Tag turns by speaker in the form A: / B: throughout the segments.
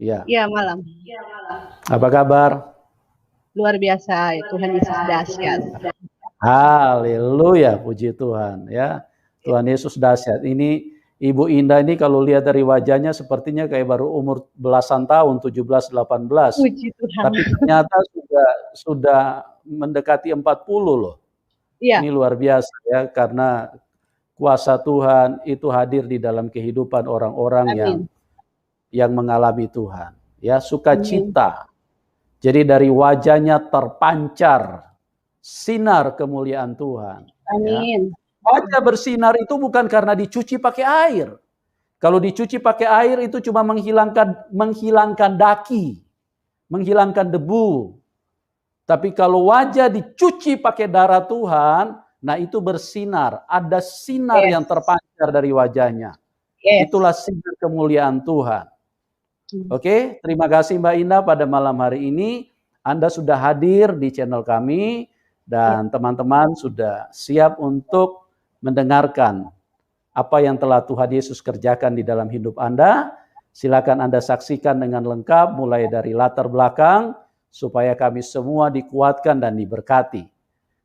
A: Ya.
B: Iya, malam.
A: Apa kabar?
B: Luar biasa, Tuhan Yesus dahsyat.
A: Haleluya, puji Tuhan ya. Tuhan Yesus dahsyat. Ini Ibu Indah ini kalau lihat dari wajahnya sepertinya kayak baru umur belasan tahun, 17, 18.
B: Puji Tuhan.
A: Tapi ternyata sudah mendekati 40 loh.
B: Iya.
A: Ini luar biasa ya, karena kuasa Tuhan itu hadir di dalam kehidupan orang-orang yang mengalami Tuhan. Ya, sukacita. Jadi dari wajahnya terpancar sinar kemuliaan Tuhan.
B: Amin.
A: Ya. Wajah bersinar itu bukan karena dicuci pakai air. Kalau dicuci pakai air itu cuma menghilangkan daki, menghilangkan debu. Tapi kalau wajah dicuci pakai darah Tuhan, nah itu bersinar. Ada sinar yang terpancar dari wajahnya. Itulah sinar kemuliaan Tuhan. Oke, terima kasih Mbak Indah pada malam hari ini. Anda sudah hadir di channel kami dan teman-teman sudah siap untuk mendengarkan apa yang telah Tuhan Yesus kerjakan di dalam hidup Anda. Silakan Anda saksikan dengan lengkap mulai dari latar belakang supaya kami semua dikuatkan dan diberkati.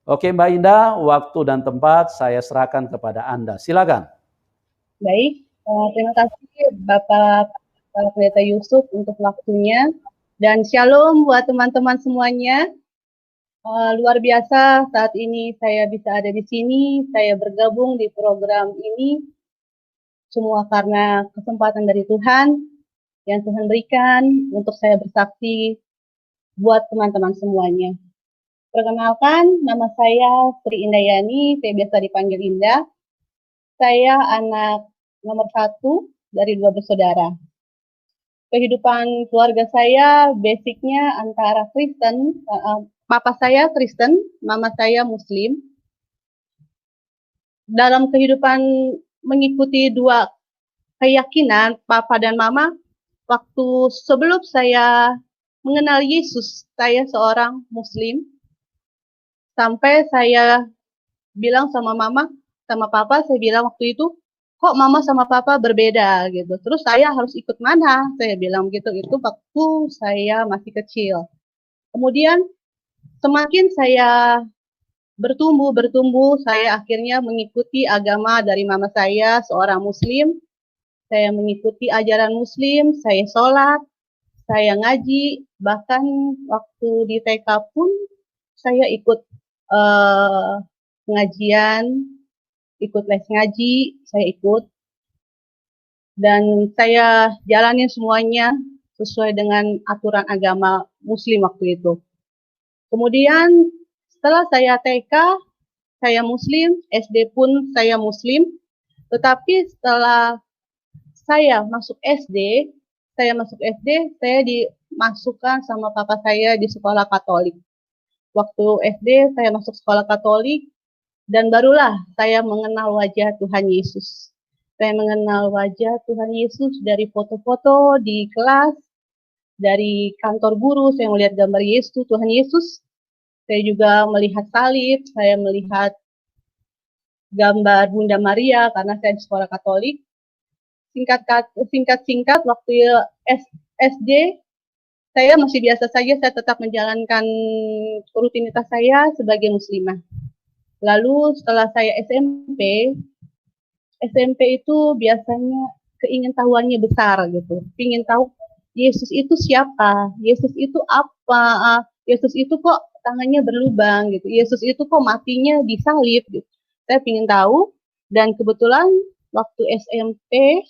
A: Oke Mbak Indah, waktu dan tempat saya serahkan kepada Anda. Silakan.
B: Baik, terima kasih Bapak Pendeta Yusuf untuk waktunya. Dan shalom buat teman-teman semuanya. Luar biasa saat ini saya bisa ada di sini, saya bergabung di program ini. Semua karena kesempatan dari Tuhan yang Tuhan berikan untuk saya bersaksi buat teman-teman semuanya. Perkenalkan, nama saya Sri Indayani, saya biasa dipanggil Indah. Saya anak nomor 1 dari 2 bersaudara. Kehidupan keluarga saya basicnya antara Kristen, papa saya Kristen, mama saya Muslim. Dalam kehidupan mengikuti dua keyakinan, papa dan mama, waktu sebelum saya mengenal Yesus, saya seorang Muslim. Sampai saya bilang sama mama, sama papa, saya bilang waktu itu, kok mama sama papa berbeda gitu. Terus saya harus ikut mana? Saya bilang begitu, itu waktu saya masih kecil. Kemudian semakin saya bertumbuh, saya akhirnya mengikuti agama dari mama saya, seorang Muslim. Saya mengikuti ajaran Muslim, saya sholat, saya ngaji, bahkan waktu di TK pun saya ikut pengajian, ikut les ngaji, saya ikut. Dan saya jalani semuanya sesuai dengan aturan agama Muslim waktu itu. Kemudian setelah saya TK, saya Muslim, SD pun saya Muslim. Tetapi setelah saya masuk SD, saya dimasukkan sama papa saya di sekolah Katolik. Waktu SD saya masuk sekolah Katolik, dan barulah saya mengenal wajah Tuhan Yesus. Saya mengenal wajah Tuhan Yesus dari foto-foto di kelas, dari kantor guru, saya melihat gambar Yesus, Tuhan Yesus. Saya juga melihat salib, saya melihat gambar Bunda Maria karena saya di sekolah Katolik. Singkat waktu SD, saya masih biasa saja, saya tetap menjalankan rutinitas saya sebagai muslimah. Lalu setelah saya SMP itu biasanya keingintahuannya besar gitu. Ingin tahu Yesus itu siapa? Yesus itu apa? Yesus itu kok tangannya berlubang gitu. Yesus itu kok matinya disalib gitu. Saya ingin tahu, dan kebetulan waktu SMP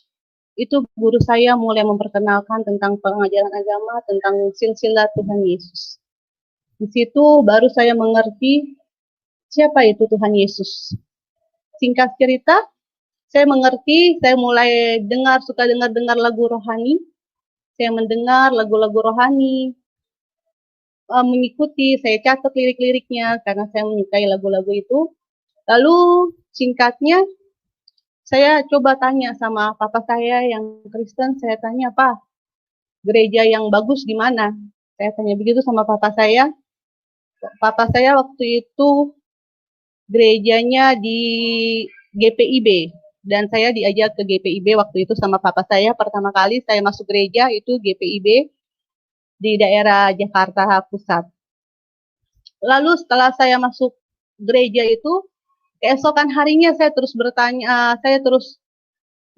B: itu guru saya mulai memperkenalkan tentang pengajaran agama, tentang silsilah Tuhan Yesus. Di situ baru saya mengerti siapa itu Tuhan Yesus. Singkat cerita, saya mengerti, saya mulai suka dengar lagu rohani. Saya mendengar lagu-lagu rohani, mengikuti, saya catat lirik-liriknya karena saya menyukai lagu-lagu itu. Lalu singkatnya, saya coba tanya sama papa saya yang Kristen, saya tanya, Pak, gereja yang bagus di mana? Saya tanya begitu sama papa saya. Papa saya waktu itu gerejanya di GPIB, dan saya diajak ke GPIB waktu itu sama papa saya. Pertama kali saya masuk gereja itu GPIB di daerah Jakarta Pusat. Lalu setelah saya masuk gereja itu, keesokan harinya saya terus bertanya, saya terus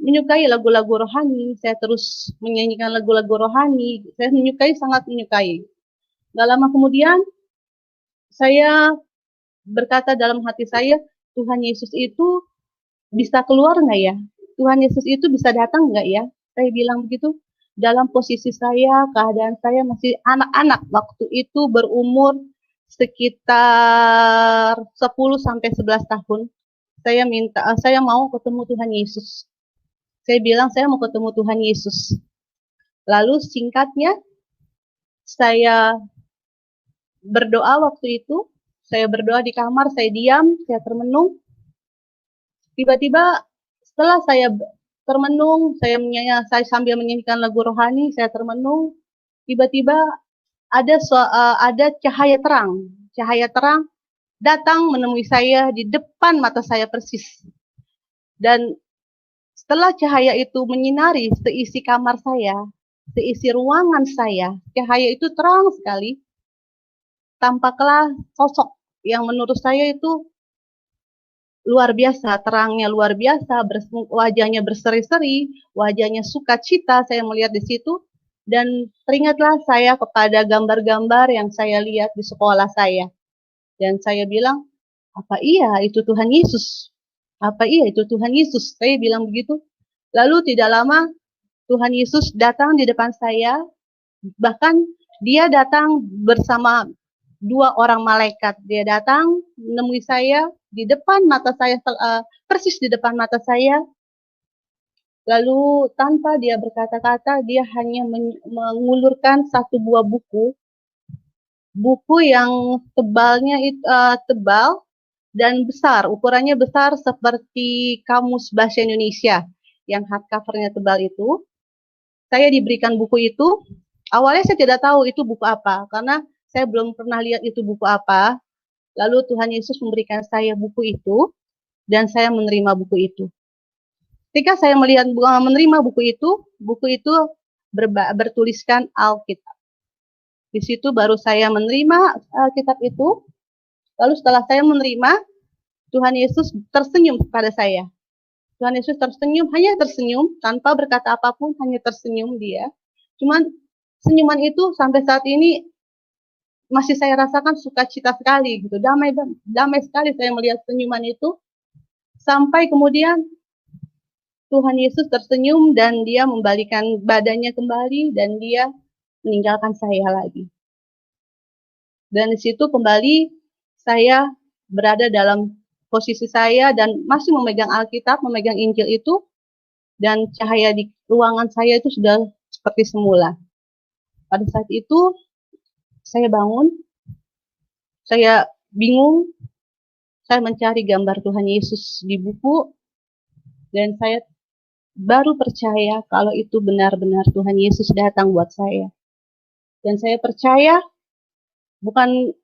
B: menyukai lagu-lagu rohani, saya terus menyanyikan lagu-lagu rohani, saya menyukai, sangat menyukai. Gak lama kemudian, saya berkata dalam hati saya, Tuhan Yesus itu bisa keluar nggak ya? Tuhan Yesus itu bisa datang nggak ya? Saya bilang begitu. Dalam posisi saya, keadaan saya masih anak-anak waktu itu berumur sekitar 10-11 tahun. Saya mau ketemu Tuhan Yesus. Saya bilang saya mau ketemu Tuhan Yesus. Lalu singkatnya, saya berdoa waktu itu. Saya berdoa di kamar, saya diam, saya termenung. Tiba-tiba setelah saya termenung, saya sambil menyanyikan lagu rohani, saya termenung. Tiba-tiba ada cahaya terang datang menemui saya di depan mata saya persis. Dan setelah cahaya itu menyinari seisi kamar saya, seisi ruangan saya, cahaya itu terang sekali. Tampaklah sosok yang menurut saya itu luar biasa, terangnya luar biasa, wajahnya berseri-seri, wajahnya sukacita, saya melihat di situ. Dan teringatlah saya kepada gambar-gambar yang saya lihat di sekolah saya. Dan saya bilang, apa iya itu Tuhan Yesus? Apa iya itu Tuhan Yesus? Saya bilang begitu. Lalu tidak lama Tuhan Yesus datang di depan saya, bahkan dia datang bersama 2 orang malaikat. Dia datang menemui saya di depan mata saya, persis di depan mata saya. Lalu tanpa dia berkata-kata, dia hanya mengulurkan 1 buah buku yang tebalnya tebal dan besar, ukurannya besar seperti Kamus Bahasa Indonesia yang hardcovernya tebal itu. Saya diberikan buku itu. Awalnya saya tidak tahu itu buku apa, karena saya belum pernah lihat itu buku apa. Lalu Tuhan Yesus memberikan saya buku itu, dan saya menerima buku itu. Ketika saya menerima buku itu bertuliskan Alkitab. Di situ baru saya menerima Alkitab itu. Lalu setelah saya menerima, Tuhan Yesus tersenyum kepada saya. Tuhan Yesus tersenyum, hanya tersenyum, tanpa berkata apapun, hanya tersenyum dia. Cuman senyuman itu sampai saat ini masih saya rasakan sukacita sekali gitu, damai sekali saya melihat senyuman itu. Sampai kemudian Tuhan Yesus tersenyum dan dia membalikan badannya kembali dan dia meninggalkan saya lagi. Dan di situ kembali saya berada dalam posisi saya dan masih memegang Alkitab, memegang Injil itu, dan cahaya di ruangan saya itu sudah seperti semula. Pada saat itu saya bangun, saya bingung, saya mencari gambar Tuhan Yesus di buku, dan saya baru percaya kalau itu benar-benar Tuhan Yesus datang buat saya. Dan saya percaya bukan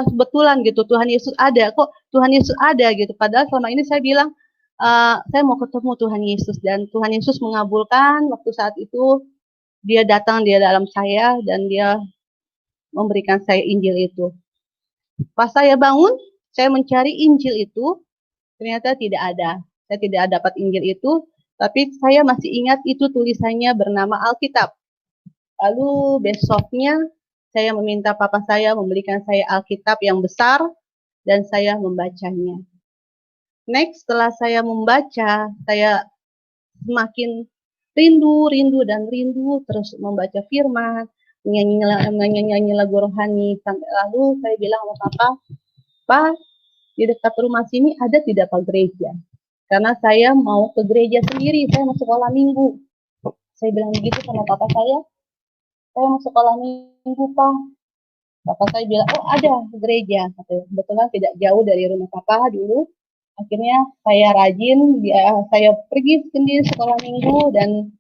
B: kebetulan gitu, Tuhan Yesus ada, kok Tuhan Yesus ada gitu. Padahal selama ini saya bilang, saya mau ketemu Tuhan Yesus, dan Tuhan Yesus mengabulkan waktu saat itu. Dia datang di dalam saya dan dia memberikan saya Injil itu. Pas saya bangun, saya mencari Injil itu, ternyata tidak ada. Saya tidak dapat Injil itu, tapi saya masih ingat itu tulisannya bernama Alkitab. Lalu besoknya saya meminta papa saya memberikan saya Alkitab yang besar dan saya membacanya. Next, setelah saya membaca, saya semakin rindu terus membaca firman, menyanyi lagu rohani. Sampai lalu saya bilang sama papa, Pak, di dekat rumah sini ada tidak Pak gereja? Karena saya mau ke gereja sendiri, saya mau sekolah minggu. Saya bilang begitu sama papa saya mau sekolah minggu Pak. Papa saya bilang, oh ada gereja. Kebetulan tidak jauh dari rumah papa dulu. Akhirnya saya rajin, saya pergi sendiri sekolah minggu, dan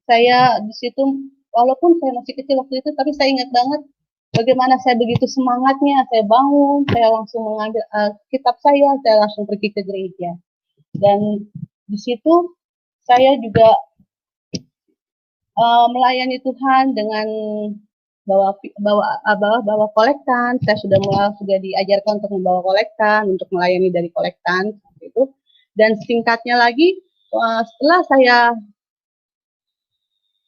B: saya di situ, walaupun saya masih kecil waktu itu, tapi saya ingat banget bagaimana saya begitu semangatnya, saya bangun, saya langsung mengambil kitab saya langsung pergi ke gereja. Dan di situ saya juga melayani Tuhan dengan bawa kolektan. Saya sudah diajarkan untuk membawa kolektan, untuk melayani dari kolektan itu. Dan singkatnya lagi, setelah saya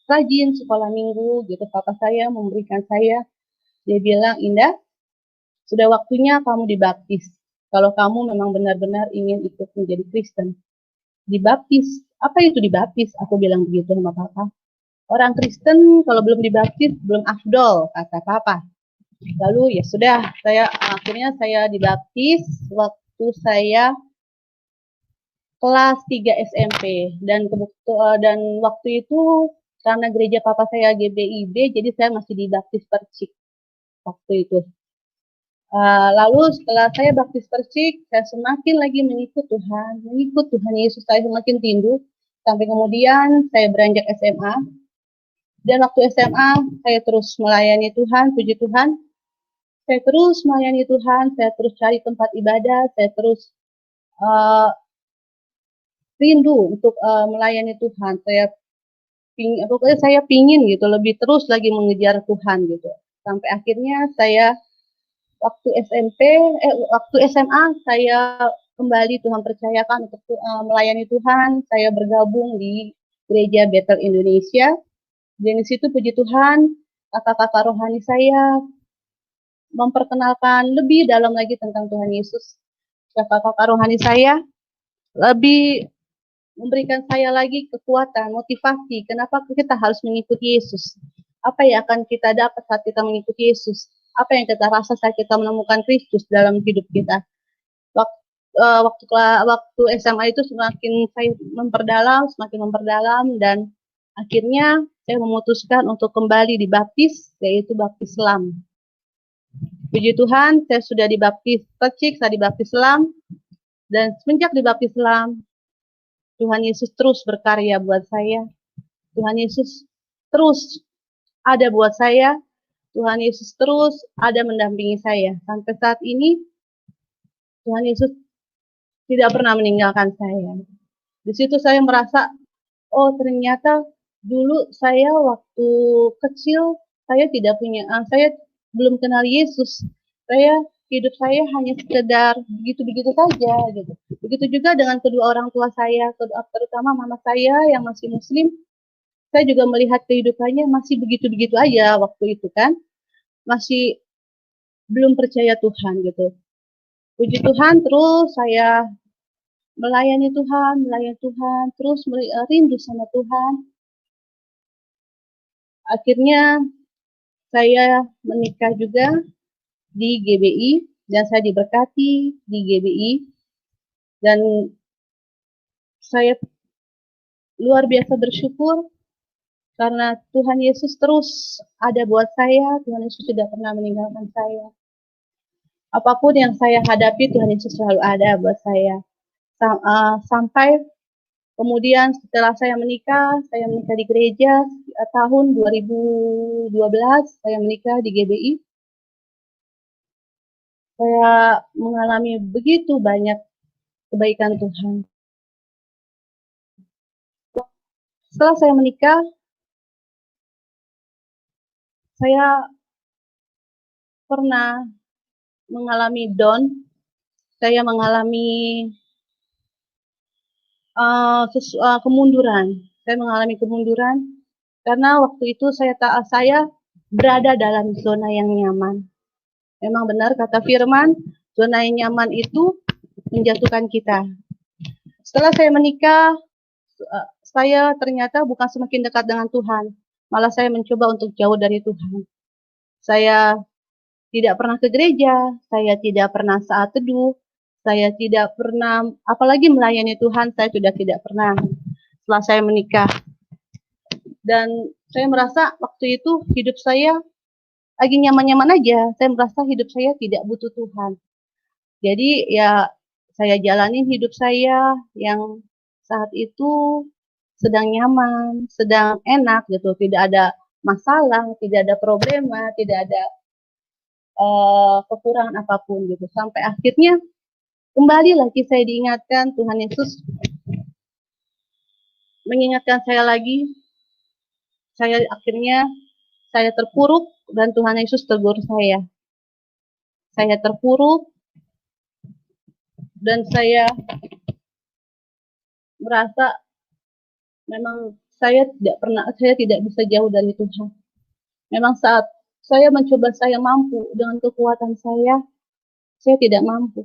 B: rajin sekolah minggu gitu, papa saya memberikan saya, dia bilang, Indah, sudah waktunya kamu dibaptis. Kalau kamu memang benar-benar ingin ikut menjadi Kristen, dibaptis. Apa itu dibaptis? Aku bilang begitu sama papa. Orang Kristen kalau belum dibaptis belum afdol, kata papa. Lalu ya sudah, akhirnya saya dibaptis waktu saya kelas 3 SMP dan waktu itu karena gereja papa saya GBIB, jadi saya masih dibaptis percik waktu itu. Lalu setelah saya baptis percik, saya semakin lagi mengikut Tuhan Yesus, saya semakin tindu, sampai kemudian saya beranjak SMA, dan waktu SMA saya terus melayani Tuhan, puji Tuhan, saya terus melayani Tuhan, saya terus cari tempat ibadah, saya terus rindu untuk melayani Tuhan, pokoknya saya pingin gitu, lebih terus lagi mengejar Tuhan gitu, sampai akhirnya saya waktu SMA saya kembali Tuhan percayakan untuk melayani Tuhan. Saya bergabung di Gereja Bethel Indonesia. Dan di situ puji Tuhan, kakak-kakak rohani saya memperkenalkan lebih dalam lagi tentang Tuhan Yesus. Kakak-kakak rohani saya lebih memberikan saya lagi kekuatan, motivasi. Kenapa kita harus mengikuti Yesus? Apa yang akan kita dapat saat kita mengikuti Yesus? Apa yang kita rasa saat kita menemukan Kristus dalam hidup kita? Waktu SMA itu semakin saya semakin memperdalam, dan akhirnya saya memutuskan untuk kembali dibaptis, yaitu baptis Islam. Puji Tuhan, saya sudah dibaptis percik, saya dibaptis Islam, dan semenjak dibaptis Islam, Tuhan Yesus terus berkarya buat saya. Tuhan Yesus terus ada buat saya. Tuhan Yesus terus ada mendampingi saya. Sampai saat ini, Tuhan Yesus tidak pernah meninggalkan saya. Di situ saya merasa, oh ternyata dulu saya waktu kecil, saya belum kenal Yesus. Hidup saya hanya sekedar begitu-begitu saja gitu. Begitu juga dengan kedua orang tua saya, terutama mama saya yang masih Muslim. Saya juga melihat kehidupannya masih begitu-begitu aja waktu itu kan. Masih belum percaya Tuhan gitu. Puji Tuhan, terus saya melayani Tuhan, terus rindu sama Tuhan. Akhirnya saya menikah juga di GBI, dan saya diberkati di GBI, dan saya luar biasa bersyukur karena Tuhan Yesus terus ada buat saya. Tuhan Yesus tidak pernah meninggalkan saya. Apapun yang saya hadapi, Tuhan Yesus selalu ada buat saya. Sampai kemudian setelah saya menikah di gereja tahun 2012, saya menikah di GBI. Saya mengalami begitu banyak kebaikan Tuhan. Setelah saya menikah, saya pernah mengalami down, saya mengalami kemunduran. Saya mengalami kemunduran karena waktu itu saya berada dalam zona yang nyaman. Memang benar kata firman, zona yang nyaman itu menjatuhkan kita. Setelah saya menikah, saya ternyata bukan semakin dekat dengan Tuhan, malah saya mencoba untuk jauh dari Tuhan. Saya tidak pernah ke gereja, saya tidak pernah saat teduh, saya tidak pernah, apalagi melayani Tuhan, saya sudah tidak pernah setelah saya menikah. Dan saya merasa waktu itu hidup saya lagi nyaman-nyaman aja, saya merasa hidup saya tidak butuh Tuhan. Jadi ya saya jalanin hidup saya yang saat itu sedang nyaman, sedang enak gitu, tidak ada masalah, tidak ada problema, tidak ada kekurangan apapun gitu. Sampai akhirnya kembali lagi saya diingatkan, Tuhan Yesus mengingatkan saya lagi. Saya terpuruk dan Tuhan Yesus tegur saya. Saya terpuruk dan saya merasa memang saya tidak bisa jauh dari Tuhan. Memang saat saya mencoba, saya mampu dengan kekuatan saya tidak mampu.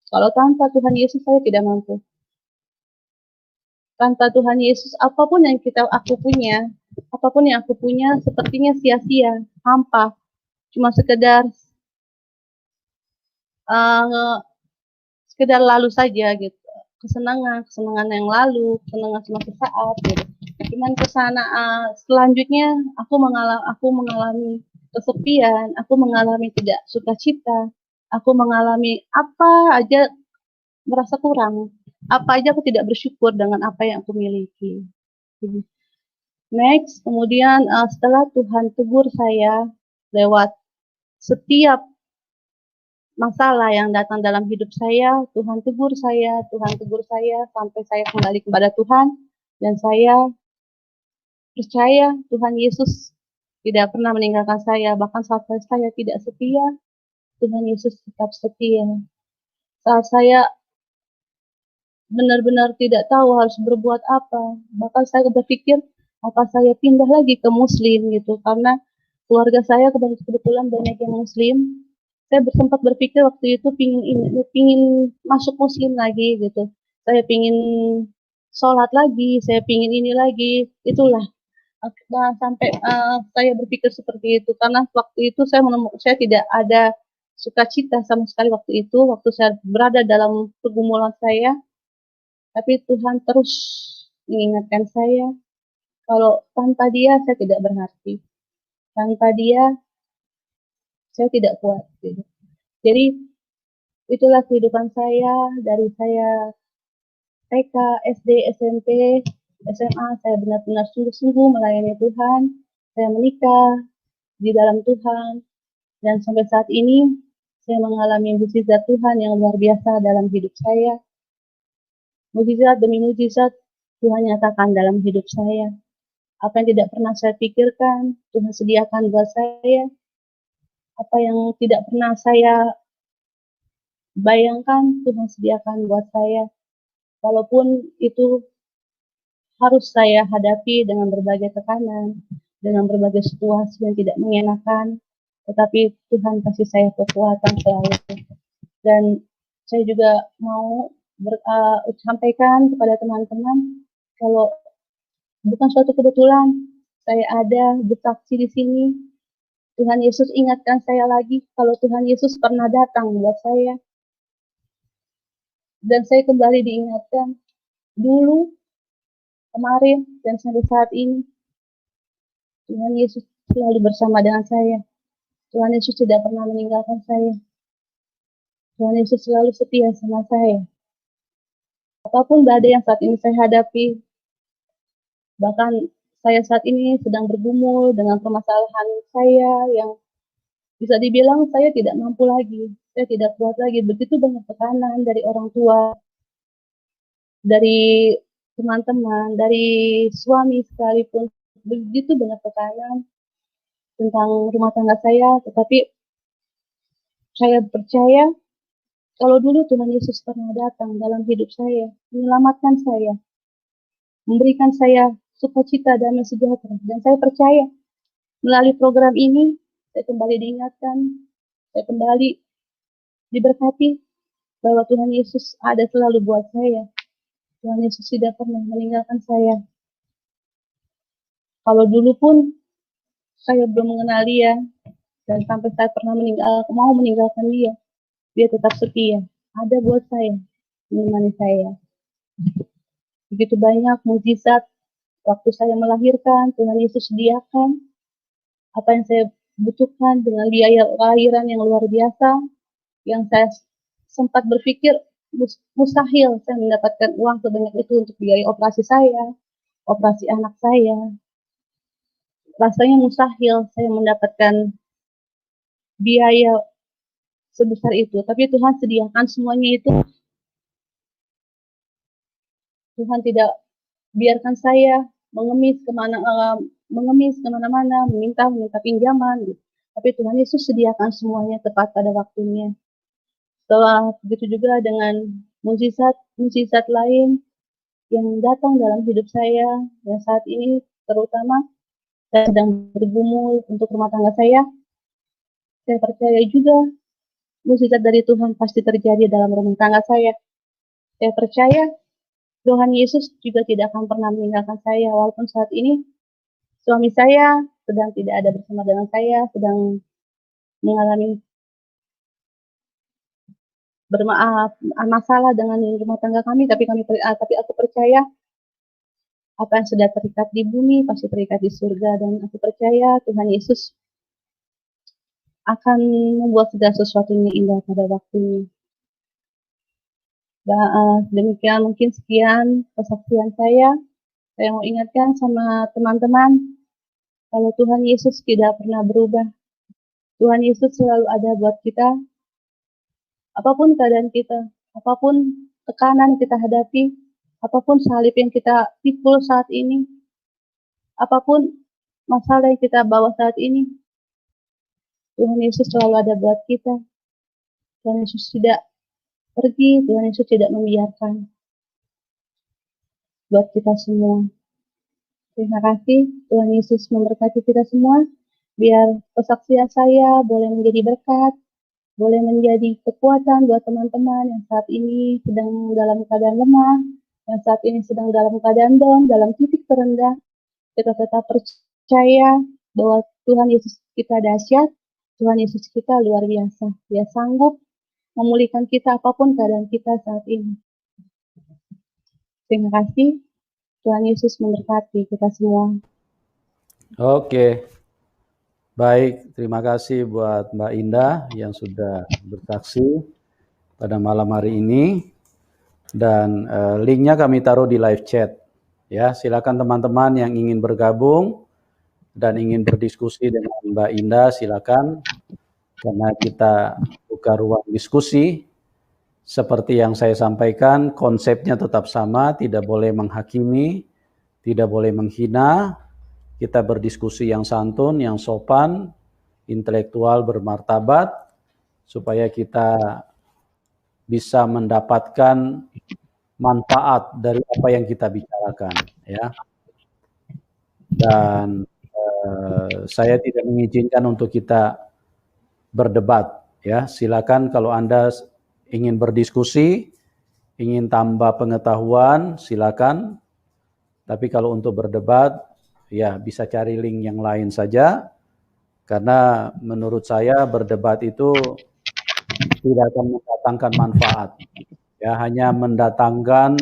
B: Kalau tanpa Tuhan Yesus saya tidak mampu. Tanpa Tuhan Yesus apapun yang aku punya sepertinya sia-sia, hampa, cuma sekedar lalu saja gitu. Kesenangan yang lalu, kesenangan semasa saat gitu. Cuman kesana selanjutnya aku mengalami kesepian, aku mengalami tidak sukacita, aku mengalami apa aja merasa kurang, apa aja aku tidak bersyukur dengan apa yang aku miliki. Next, kemudian setelah Tuhan tegur saya lewat setiap masalah yang datang dalam hidup saya, Tuhan tegur saya sampai saya kembali kepada Tuhan dan saya percaya Tuhan Yesus tidak pernah meninggalkan saya, bahkan saat saya tidak setia, Tuhan Yesus tetap setia. Saat saya benar-benar tidak tahu harus berbuat apa, bahkan saya berpikir apa saya pindah lagi ke Muslim gitu, karena keluarga saya kebetulan banyak yang Muslim. Saya sempat berpikir waktu itu pingin masuk Muslim lagi gitu. Saya pingin sholat lagi, saya pingin ini lagi, itulah. Sampai saya berpikir seperti itu karena waktu itu saya tidak ada sukacita sama sekali waktu saya berada dalam pergumulan saya, tapi Tuhan terus mengingatkan saya kalau tanpa Dia saya tidak berarti, tanpa Dia saya tidak kuat. Gitu. Jadi itulah kehidupan saya dari saya TK, SD, SMP, SMA. Saya benar-benar sungguh-sungguh melayani Tuhan. Saya menikah di dalam Tuhan dan sampai saat ini saya mengalami mukjizat Tuhan yang luar biasa dalam hidup saya. Mukjizat demi mukjizat Tuhan nyatakan dalam hidup saya. Apa yang tidak pernah saya pikirkan, Tuhan sediakan buat saya. Apa yang tidak pernah saya bayangkan, Tuhan sediakan buat saya. Walaupun itu harus saya hadapi dengan berbagai tekanan, dengan berbagai situasi yang tidak mengenakan, tetapi Tuhan kasih saya kekuatan selalu. Dan saya juga mau sampaikan kepada teman-teman, kalau bukan suatu kebetulan saya ada bersaksi di sini, Tuhan Yesus ingatkan saya lagi kalau Tuhan Yesus pernah datang buat saya. Dan saya kembali diingatkan dulu, kemarin, dan sampai saat ini Tuhan Yesus selalu bersama dengan saya. Tuhan Yesus tidak pernah meninggalkan saya. Tuhan Yesus selalu setia sama saya. Apapun badai yang saat ini saya hadapi, bahkan saya saat ini sedang bergumul dengan permasalahan saya yang bisa dibilang saya tidak mampu lagi, saya tidak kuat lagi. Begitu banyak tekanan dari orang tua, dari teman-teman, dari suami sekalipun, begitu banyak tekanan tentang rumah tangga saya, tetapi saya percaya kalau dulu Tuhan Yesus pernah datang dalam hidup saya, menyelamatkan saya, memberikan saya sukacita damai sejahtera, dan saya percaya melalui program ini saya kembali diingatkan, saya kembali diberkati bahwa Tuhan Yesus ada selalu buat saya. Tuhan Yesus tidak pernah meninggalkan saya. Kalau dulu pun saya belum mengenal Dia, dan sampai saya pernah mau meninggalkan Dia, Dia tetap setia, ada buat saya, menemani saya. Begitu banyak mukjizat waktu saya melahirkan, Tuhan Yesus sediakan apa yang saya butuhkan dengan biaya kelahiran yang luar biasa, yang saya sempat berpikir mustahil saya mendapatkan uang sebanyak itu untuk biaya operasi saya, operasi anak saya. Rasanya mustahil saya mendapatkan biaya sebesar itu, tapi Tuhan sediakan semuanya itu. Tuhan tidak biarkan saya mengemis kemana-mana, meminta pinjaman, gitu. Tapi Tuhan Yesus sediakan semuanya tepat pada waktunya. Setelah begitu juga dengan mukjizat lain yang datang dalam hidup saya, yang saat ini terutama saya sedang bergumul untuk rumah tangga saya percaya juga mukjizat dari Tuhan pasti terjadi dalam rumah tangga saya. Saya percaya Tuhan Yesus juga tidak akan pernah meninggalkan saya, walaupun saat ini suami saya sedang tidak ada bersama dengan saya, sedang mengalami masalah dengan rumah tangga kami, tapi aku percaya apa yang sudah terikat di bumi pasti terikat di surga, dan aku percaya Tuhan Yesus akan membuat segala sesuatunya indah pada waktunya. Demikian mungkin sekian kesaksian saya. Saya mau ingatkan sama teman-teman, kalau Tuhan Yesus tidak pernah berubah. Tuhan Yesus selalu ada buat kita. Apapun keadaan kita, apapun tekanan kita hadapi, apapun salib yang kita pikul saat ini, apapun masalah yang kita bawa saat ini, Tuhan Yesus selalu ada buat kita. Tuhan Yesus tidak pergi, Tuhan Yesus tidak membiarkan buat kita semua. Terima kasih, Tuhan Yesus memberkati kita semua. Biar kesaksian saya boleh menjadi berkat, boleh menjadi kekuatan buat teman-teman yang saat ini sedang dalam keadaan lemah, yang saat ini sedang dalam keadaan down, dalam titik terendah. Kita tetap percaya bahwa Tuhan Yesus kita dahsyat, Tuhan Yesus kita luar biasa. Dia sanggup memulihkan kita apapun keadaan kita saat ini. Terima kasih. Tuhan Yesus memberkati kita semua.
A: Oke. Baik, terima kasih buat Mbak Indah yang sudah bersaksi pada malam hari ini. Dan linknya kami taruh di live chat. Ya, silakan teman-teman yang ingin bergabung dan ingin berdiskusi dengan Mbak Indah, silakan. Karena kita buka ruang diskusi. Seperti yang saya sampaikan, konsepnya tetap sama, tidak boleh menghakimi, tidak boleh menghina. Kita berdiskusi yang santun, yang sopan, intelektual, bermartabat, supaya kita bisa mendapatkan manfaat dari apa yang kita bicarakan, ya. Dan saya tidak mengizinkan untuk kita berdebat, ya. Silakan kalau Anda ingin berdiskusi, ingin tambah pengetahuan, silakan. Tapi kalau untuk berdebat, ya bisa cari link yang lain saja. Karena menurut saya berdebat itu tidak akan mendatangkan manfaat. Ya, hanya mendatangkan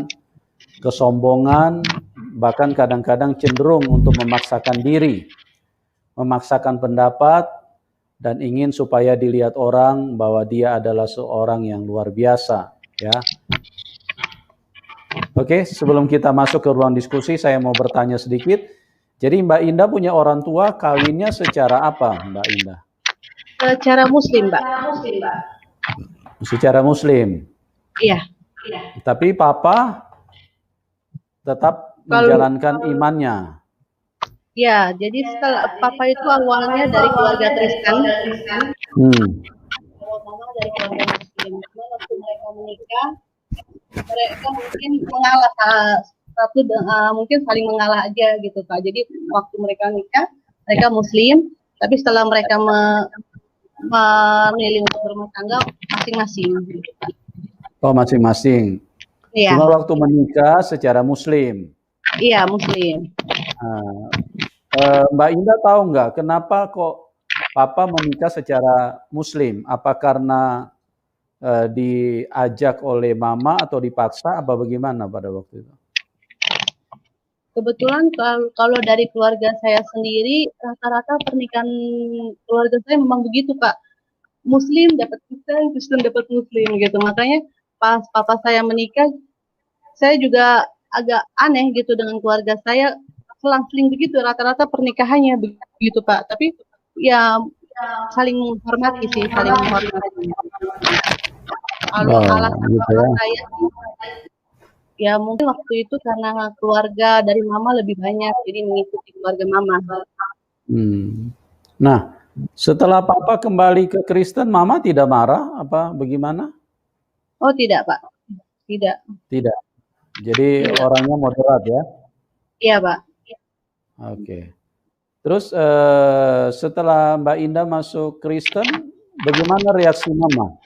A: kesombongan, bahkan kadang-kadang cenderung untuk memaksakan diri, memaksakan pendapat, dan ingin supaya dilihat orang bahwa dia adalah seorang yang luar biasa, ya. Oke, sebelum kita masuk ke ruang diskusi, saya mau bertanya sedikit. Jadi Mbak Indah punya orang tua, kawinnya secara apa, Mbak Indah?
B: Secara Muslim, Mbak.
A: Secara Muslim.
B: Iya.
A: Tapi Papa tetap menjalankan imannya.
B: Ya, jadi setelah Papa itu awalnya dari keluarga Kristen. Mama dari keluarga Muslim. Cuma waktu mereka menikah, mereka mungkin mengalah mungkin saling mengalah aja gitu Pak. Jadi waktu mereka nikah, mereka Muslim, tapi setelah mereka memilih untuk berumah tangga masing-masing. Gitu, Pak.
A: Oh, masing-masing.
B: Iya.
A: Cuma waktu menikah secara Muslim.
B: Iya, Muslim.
A: Mbak Indah tahu nggak kenapa kok Papa menikah secara Muslim? Apa karena diajak oleh Mama atau dipaksa? Apa bagaimana pada waktu itu?
B: Kebetulan kalau dari keluarga saya sendiri, rata-rata pernikahan keluarga saya memang begitu Pak. Muslim dapat Kristen, Kristen dapat Muslim gitu. Makanya pas Papa saya menikah, saya juga agak aneh gitu dengan keluarga saya, selang-seling begitu, rata-rata pernikahannya begitu Pak. Tapi ya saling menghormati sih, saling menghormati. Kalau
A: Oh,
B: alasan
A: gitu
B: mama
A: ya.
B: saya sih, ya mungkin waktu itu karena keluarga dari mama lebih banyak, jadi mengikuti keluarga mama.
A: Hmm. Nah, setelah papa kembali ke Kristen, mama tidak marah apa bagaimana?
B: Oh tidak Pak, tidak,
A: Tidak. Jadi
B: tidak.
A: orangnya moderat ya.
B: Iya Pak.
A: Oke. Terus setelah Mbak Indah masuk Kristen, bagaimana reaksi mama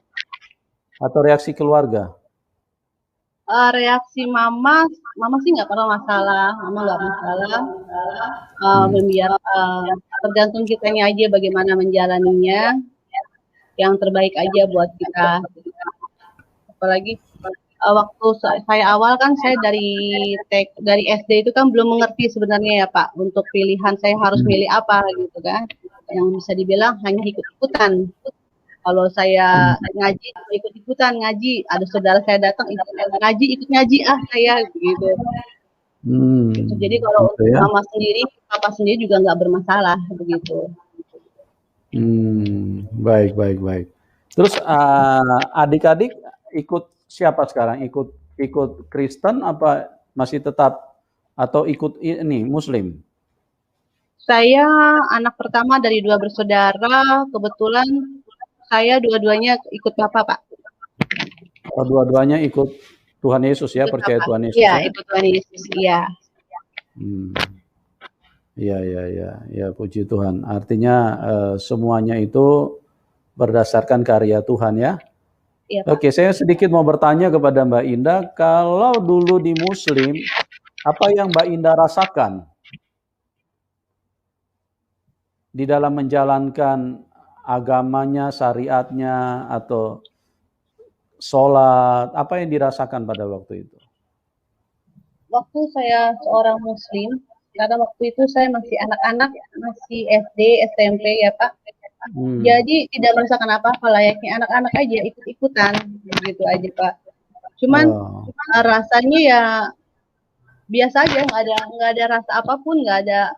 A: atau reaksi keluarga?
B: Reaksi mama, mama sih nggak pernah masalah, mama nggak masalah.
A: Hmm.
B: Tergantung kitanya aja bagaimana menjalaninya, yang terbaik aja buat kita. Apalagi waktu saya awal kan saya dari SD itu kan belum mengerti sebenarnya ya Pak untuk pilihan saya harus milih apa gitu kan. Yang bisa dibilang hanya ikut-ikutan. Kalau saya ngaji ikut-ikutan ngaji, ada saudara saya datang ngaji ikut ngaji saya gitu. Gitu. Jadi kalau
A: Gitu
B: untuk
A: ya.
B: mama sendiri, papa sendiri juga nggak bermasalah begitu.
A: Baik, baik, baik. Terus adik-adik ikut siapa sekarang? Ikut Kristen apa masih tetap atau ikut ini Muslim?
B: Saya anak pertama dari 2 bersaudara, kebetulan saya dua-duanya ikut bapak Pak.
A: Oh, dua-duanya ikut Tuhan Yesus ya,
B: Ikut
A: percaya
B: bapak.
A: Tuhan Yesus
B: Iya,
A: ya?
B: ikut Tuhan Yesus. Iya.
A: Hmm. Ya, ya, ya, ya, puji Tuhan. Artinya semuanya itu berdasarkan karya Tuhan ya.
B: Iya, Pak.
A: Oke, saya sedikit mau bertanya kepada Mbak Indah, kalau dulu di Muslim, apa yang Mbak Indah rasakan di dalam menjalankan agamanya, syariatnya, atau sholat, apa yang dirasakan pada waktu itu?
B: Waktu saya seorang muslim, karena waktu itu saya masih anak-anak, masih SD, SMP ya Pak. Jadi tidak merasakan apa-apa, layaknya anak-anak aja ikut-ikutan begitu aja Pak. Cuman rasanya ya biasa aja, nggak ada rasa apapun, nggak ada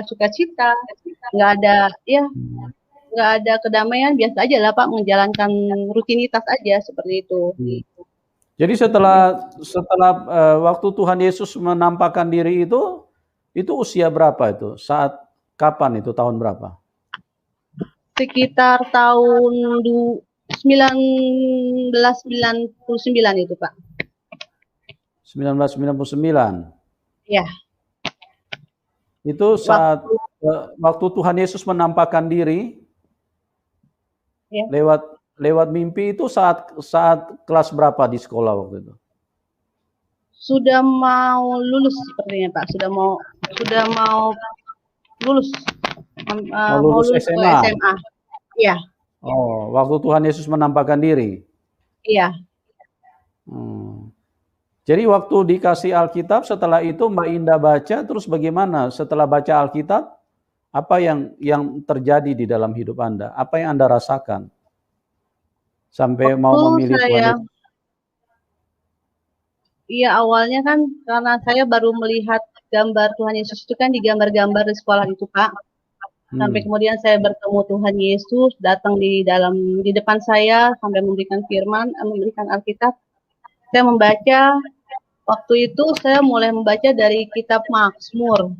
B: sukacita, nggak ada ya nggak ada kedamaian, biasa aja lah Pak, menjalankan rutinitas aja seperti itu.
A: Jadi setelah waktu Tuhan Yesus menampakkan diri itu usia berapa itu? Saat kapan itu? Tahun berapa?
B: Sekitar tahun 1999 itu Pak.
A: 1999.
B: Ya.
A: Itu saat waktu Tuhan Yesus menampakkan diri ya. lewat mimpi itu saat kelas berapa di sekolah waktu itu?
B: Sudah mau lulus sepertinya Pak, sudah mau lulus.
A: Mau lulus SMA.
B: Iya.
A: Oh, waktu Tuhan Yesus menampakkan diri.
B: Iya.
A: Jadi waktu dikasih Alkitab, setelah itu Mbak Indah baca, terus bagaimana setelah baca Alkitab? Apa yang terjadi di dalam hidup Anda? Apa yang Anda rasakan? Sampai mau memilih Tuhan Yesus.
B: Iya, awalnya kan karena saya baru melihat gambar Tuhan Yesus itu kan di gambar-gambar di sekolah itu, Pak. Sampai kemudian saya bertemu Tuhan Yesus datang di depan saya sampai memberikan firman, memberikan Alkitab. Saya membaca. Waktu itu saya mulai membaca dari kitab Mazmur.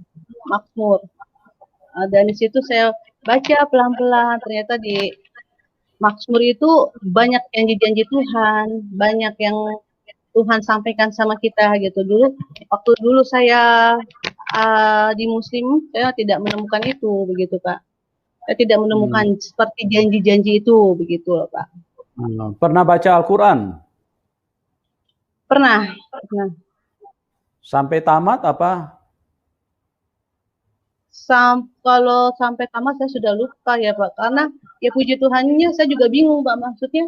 B: Dan di situ saya baca pelan-pelan, ternyata di Mazmur itu banyak janji-janji Tuhan, banyak yang Tuhan sampaikan sama kita gitu. Waktu dulu saya di Muslim, saya tidak menemukan itu begitu Pak. Saya tidak menemukan seperti janji-janji itu begitu loh Pak.
A: Pernah baca Al-Quran?
B: Pernah.
A: Sampai tamat apa?
B: Kalau sampai tamat saya sudah lupa ya Pak, karena ya puji Tuhannya saya juga bingung Pak, maksudnya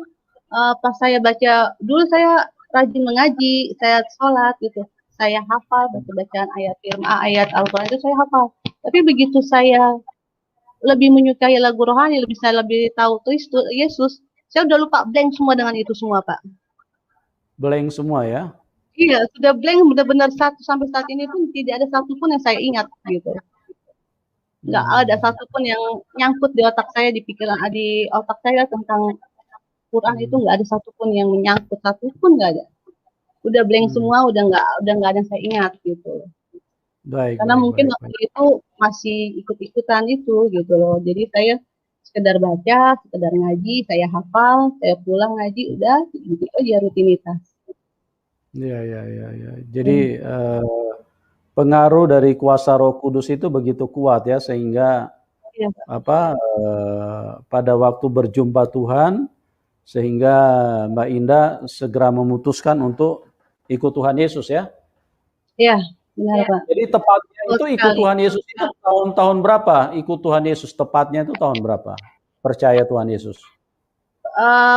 B: pas saya baca, dulu saya rajin mengaji, saya sholat gitu, saya hafal bacaan ayat Al-Quran itu saya hafal, tapi begitu saya lebih menyukai lagu rohani, saya lebih tahu Kristus, Yesus, saya udah lupa, blank semua dengan itu semua Pak.
A: Blank semua ya?
B: Iya, sudah blank, benar-benar sampai saat ini pun tidak ada satupun yang saya ingat gitu. Nggak ada satupun yang nyangkut di otak saya, di pikiran, di otak saya tentang Quran itu nggak ada satupun yang menyangkut, satupun nggak ada. Udah blank semua, udah nggak ada yang saya ingat gitu.
A: Baik,
B: Karena
A: baik,
B: mungkin
A: baik,
B: waktu
A: baik.
B: itu masih ikut-ikutan itu gitu loh. Jadi saya sekedar baca, sekedar ngaji, saya hafal, saya pulang ngaji, udah gitu aja rutinitas.
A: Ya, ya, ya, ya. Jadi pengaruh dari kuasa Roh Kudus itu begitu kuat ya, sehingga
B: Iya,
A: pada waktu berjumpa Tuhan, sehingga Mbak Indah segera memutuskan untuk ikut Tuhan Yesus ya.
B: iya, benar Pak.
A: Jadi tepatnya
B: Betul
A: itu ikut
B: sekali.
A: Tuhan Yesus itu tahun-tahun berapa? Ikut Tuhan Yesus tepatnya itu tahun berapa? Percaya Tuhan Yesus.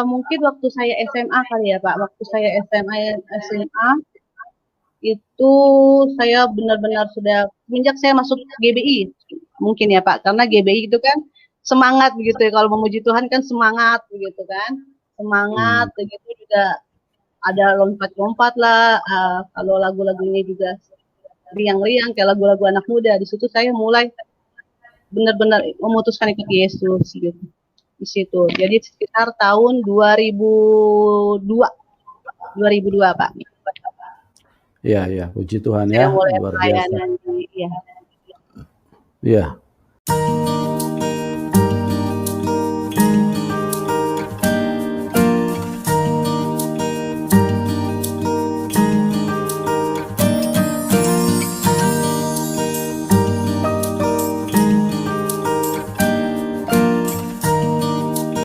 B: Mungkin waktu saya SMA kali ya Pak. Waktu saya SMA itu saya benar-benar sudah semenjak saya masuk GBI mungkin ya Pak, karena GBI itu kan semangat begitu ya, kalau memuji Tuhan kan semangat begitu kan, semangat begitu juga ada lompat-lompat lah, kalau lagu-lagunya juga riang-riang kayak lagu-lagu anak muda. Di situ saya mulai benar-benar memutuskan ikut Yesus gitu di situ. Jadi sekitar tahun 2002 Pak.
A: Iya, iya, puji Tuhan
B: Saya
A: ya,
B: mulai
A: luar biasa.
B: pelayanan di ya.
A: Iya.